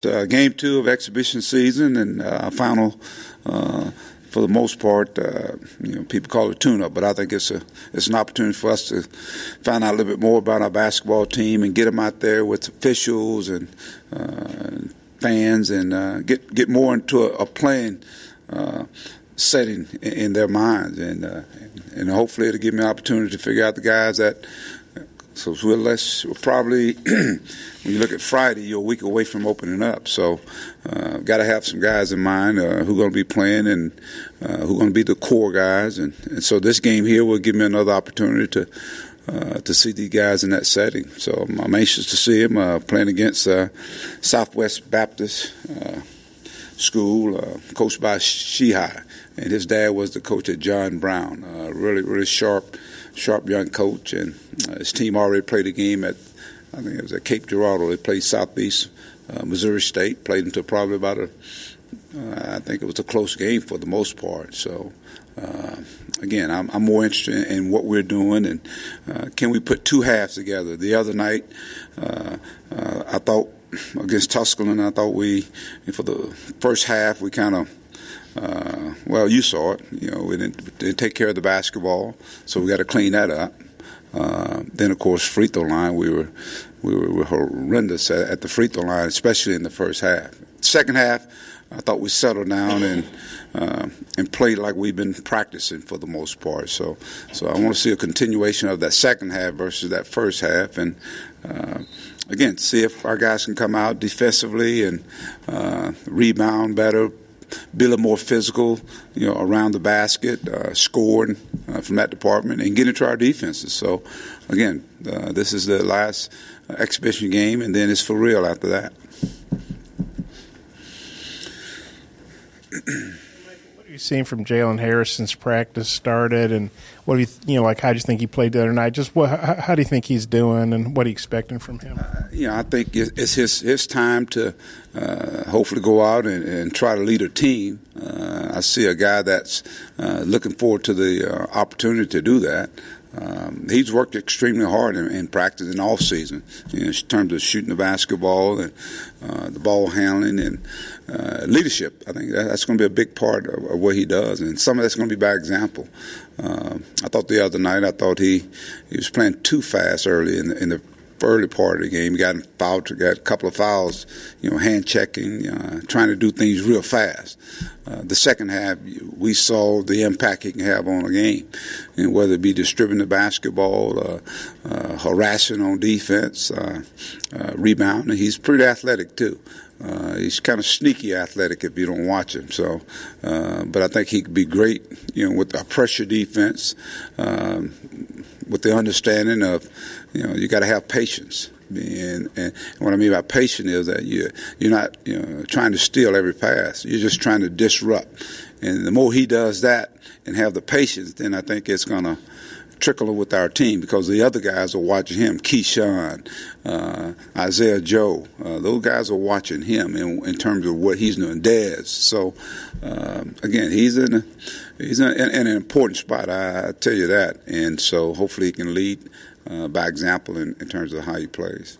Game 2 of exhibition season and final, for the most part, people call it tune-up, but I think it's an opportunity for us to find out a little bit more about our basketball team and get them out there with officials and fans and get more into a playing setting in their minds, and hopefully it'll give me an opportunity to figure out the guys that. So we're probably, when you look at Friday, you're a week away from opening up. So got to have some guys in mind who are going to be playing and who are going to be the core guys. And so this game here will give me another opportunity to see these guys in that setting. So I'm anxious to see him playing against Southwest Baptist School, coached by Shihai. And his dad was the coach at John Brown, really sharp young coach, and his team already played a game I think it was at Cape Girardeau. They played Southeast Missouri State, played until probably about I think it was a close game for the most part. So, again, I'm more interested in what we're doing and can we put two halves together. The other night, I thought against Tusculum, for the first half, we kind of, you saw it. We didn't take care of the basketball, so we got to clean that up. Then, of course, free throw line. We were horrendous at the free throw line, especially in the first half. Second half, I thought we settled down and played like we've been practicing for the most part. So I want to see a continuation of that second half versus that first half, and again, see if our guys can come out defensively and rebound better. Be a little more physical, around the basket, scoring from that department, and get into our defenses. So, again, this is the last exhibition game, and then it's for real after that. What are you seeing from Jaylen Harris since practice started, and what do you how do you think he played the other night? Just how do you think he's doing, and what are you expecting from him? I think it's his time to hopefully go out and try to lead a team. I see a guy that's looking forward to the opportunity to do that. He's worked extremely hard in practice and off season, in terms of shooting the basketball and the ball handling and leadership. I think that's going to be a big part of what he does, and some of that's going to be by example. I thought the other night, he was playing too fast early in the early part of the game. He got fouled, got a couple of fouls, hand checking, trying to do things real fast. The second half, we saw the impact he can have on a game, and whether it be distributing the basketball, harassing on defense, rebounding. He's pretty athletic too. He's kind of sneaky athletic if you don't watch him. So, but I think he could be great, with a pressure defense, with the understanding of, you got to have patience. And what I mean by patient is that you're not trying to steal every pass. You're just trying to disrupt. And the more he does that and have the patience, then I think it's going to trickle with our team, because the other guys are watching him. Keyshawn, Isaiah Joe, those guys are watching him in terms of what he's doing. Dez. So again, he's in an important spot. I tell you that. And so hopefully he can lead by example in terms of how he plays.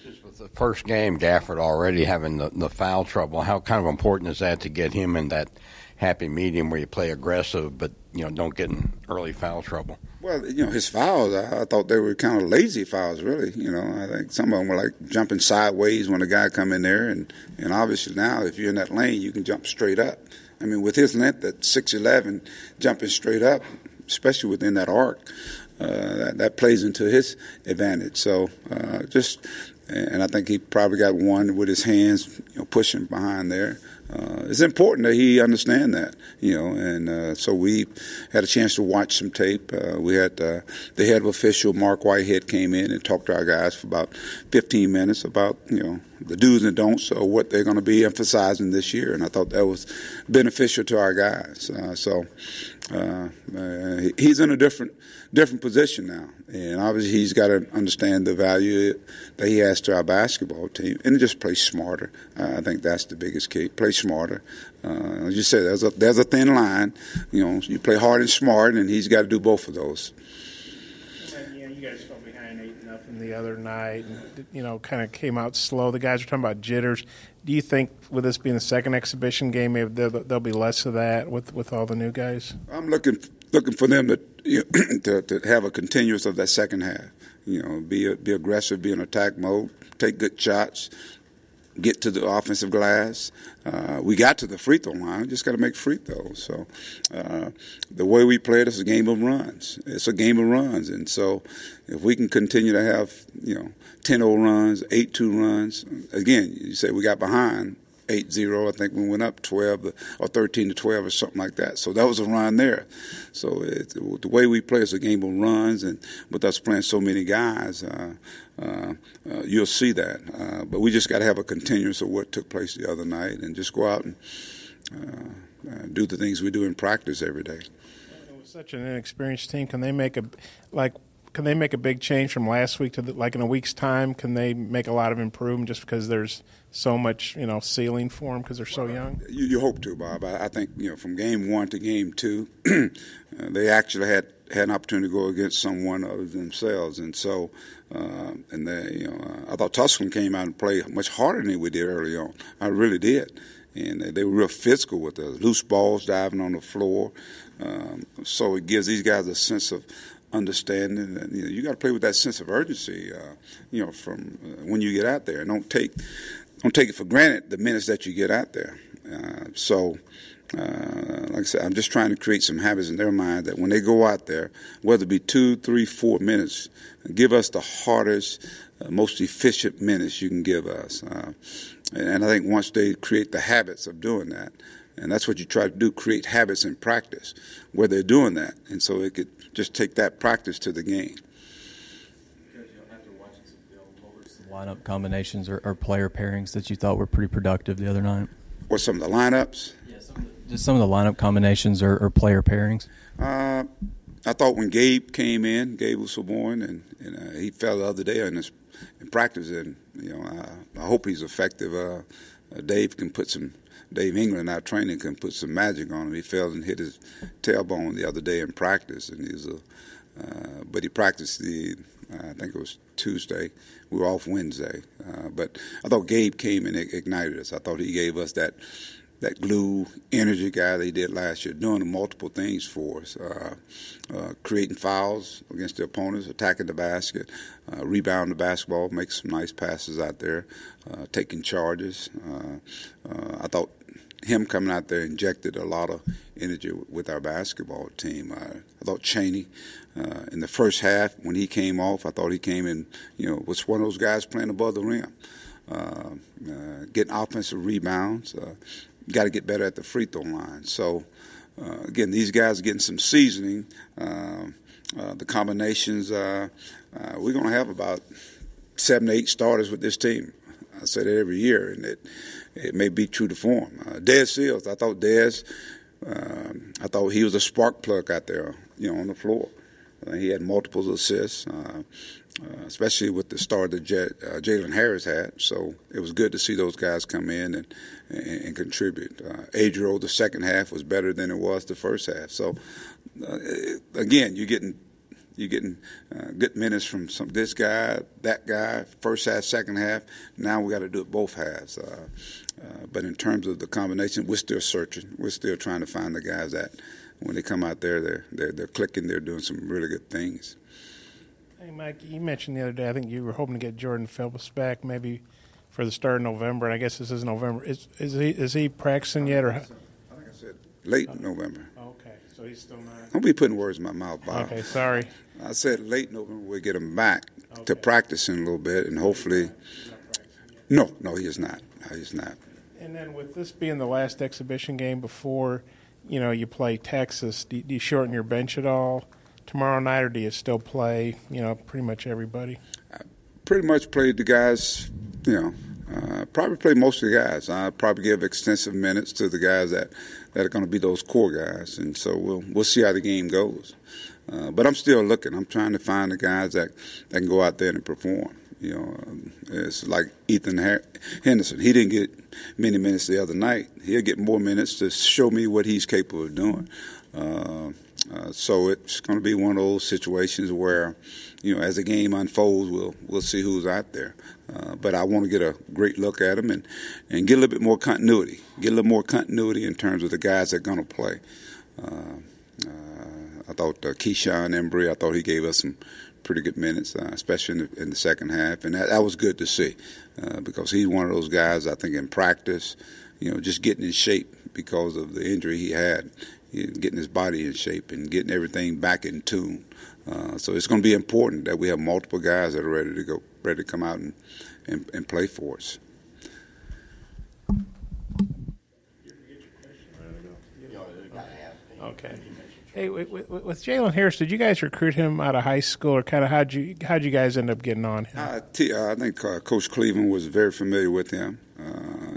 Just with the first game, Gafford already having the foul trouble, how kind of important is that to get him in that happy medium where you play aggressive but don't get in early foul trouble? Well, his fouls, I thought they were kind of lazy fouls, really. I think some of them were like jumping sideways when a guy come in there, and obviously now if you're in that lane, you can jump straight up. I mean, with his length at 6'11", jumping straight up, especially within that arc, that plays into his advantage. So and I think he probably got one with his hands, pushing behind there. It's important that he understand that, and so we had a chance to watch some tape. We had the head of official, Mark Whitehead, came in and talked to our guys for about 15 minutes about, the do's and don'ts of what they're going to be emphasizing this year, and I thought that was beneficial to our guys. He's in a different position now, and obviously he's got to understand the value that he has to our basketball team, and just play smarter. I think that's the biggest key. Play smarter. As you said, there's a thin line. You play hard and smart, and he's got to do both of those. You guys fell behind 8-0 the other night, and kind of came out slow. The guys were talking about jitters. Do you think with this being the second exhibition game, maybe there'll be less of that with all the new guys? I'm looking for them to have a continuous of that second half. Be aggressive, be in attack mode, take good shots, get to the offensive glass. We got to the free throw line. We just got to make free throws. So the way we play it is a game of runs. It's a game of runs. And so if we can continue to have, 10-0 runs, 8-2 runs, again, you say we got behind 8-0. I think we went up 12 or 13-12 or something like that. So that was a run there. So the way we play is a game of runs, and with us playing so many guys, you'll see that. But we just got to have a continuous of what took place the other night and just go out and do the things we do in practice every day. With such an inexperienced team, can they make a big change from last week to in a week's time? Can they make a lot of improvement just because there's so much ceiling for them because they're so young? You hope to, Bob. I think from game 1 to game 2, they actually had an opportunity to go against someone other than themselves, and so I thought Tuscaloosa came out and played much harder than we did early on. I really did. And they were real physical with the loose balls diving on the floor. So it gives these guys a sense of understanding, and you got to play with that sense of urgency. From when you get out there, and don't take it for granted the minutes that you get out there. Like I said, I'm just trying to create some habits in their mind that when they go out there, whether it be 2, 3, 4 minutes, give us the hardest, most efficient minutes you can give us. And I think once they create the habits of doing that, and that's what you try to do, create habits in practice where they're doing that. And so it could just take that practice to the game. After watching some film, what were some lineup combinations or player pairings that you thought were pretty productive the other night? Or some of the lineups? Yeah, just some of the lineup combinations or player pairings. I thought when Gabe came in, Gabe was Saborn, and he fell the other day in practice, and I hope he's effective. Dave England, our trainer, can put some magic on him. He fell and hit his tailbone the other day in practice, and but he practiced I think it was Tuesday. We were off Wednesday, but I thought Gabe came and ignited us. I thought he gave us that glue energy guy that he did last year, doing multiple things for us, creating fouls against the opponents, attacking the basket, rebounding the basketball, making some nice passes out there, taking charges. I thought him coming out there injected a lot of energy with our basketball team. I thought Chaney, in the first half, when he came off, I thought he came in, was one of those guys playing above the rim, getting offensive rebounds. Got to get better at the free throw line. So, again, these guys are getting some seasoning. The combinations, we're going to have about 7 to 8 starters with this team. I say that every year, and it may be true to form. Dez Seals, I thought he was a spark plug out there, on the floor. He had multiple assists, especially with the start that Jaylen Harris had. So it was good to see those guys come in and contribute. Adriel, the second half was better than it was the first half. So again, you're getting good minutes from this guy, that guy, first half, second half. Now we got to do it both halves. But in terms of the combination, we're still searching. We're still trying to find the guys that, when they come out there, they're clicking. They're doing some really good things. Hey, Mike, you mentioned the other day, I think you were hoping to get Jordan Phelps back maybe for the start of November, and I guess this is November. Is he practicing yet? Or? I think I said late November. Okay, so he's still not. Don't be putting words in my mouth, Bob. Okay, sorry. I said late November we'll get him back to practicing a little bit, and hopefully. No, he is not. No, he's not. And then with this being the last exhibition game before, you play Texas, do you shorten your bench at all tomorrow night, or do you still play, pretty much everybody? I pretty much played the guys, probably play most of the guys. I probably give extensive minutes to the guys that are going to be those core guys, and so we'll see how the game goes. But I'm still looking. I'm trying to find the guys that can go out there and perform. It's like Ethan Henderson. He didn't get many minutes the other night. He'll get more minutes to show me what he's capable of doing. So it's going to be one of those situations where, as the game unfolds, we'll see who's out there. But I want to get a great look at them and get a little bit more continuity. Get a little more continuity in terms of the guys that are going to play. I thought Keyshawn Embry, I thought he gave us some pretty good minutes, especially in the second half. And that was good to see because he's one of those guys, I think, in practice, just getting in shape because of the injury he had, getting his body in shape and getting everything back in tune. So it's going to be important that we have multiple guys that are ready to go, ready to come out and play for us. Okay. Hey, with Jaylen Harris, did you guys recruit him out of high school, or kind of how'd you guys end up getting on him? I think Coach Cleveland was very familiar with him.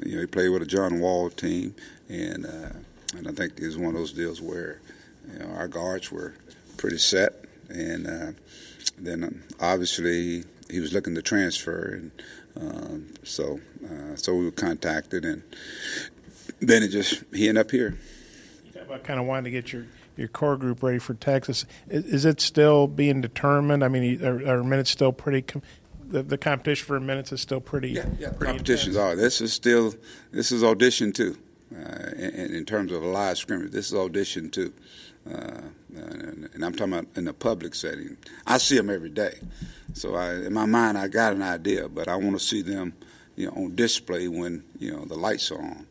He played with a John Wall team, and I think it was one of those deals where our guards were pretty set, and then obviously he was looking to transfer, and so we were contacted, and then he ended up here. You talk about kind of wanting to get your core group ready for Texas. Is it still being determined? I mean, are minutes still pretty? The competition for minutes is still pretty. Yeah. Pretty Competitions intense. This is audition too, in terms of a live scrimmage. This is audition too, and I'm talking about in the public setting. I see them every day, so in my mind I got an idea, but I want to see them, on display when the lights are on.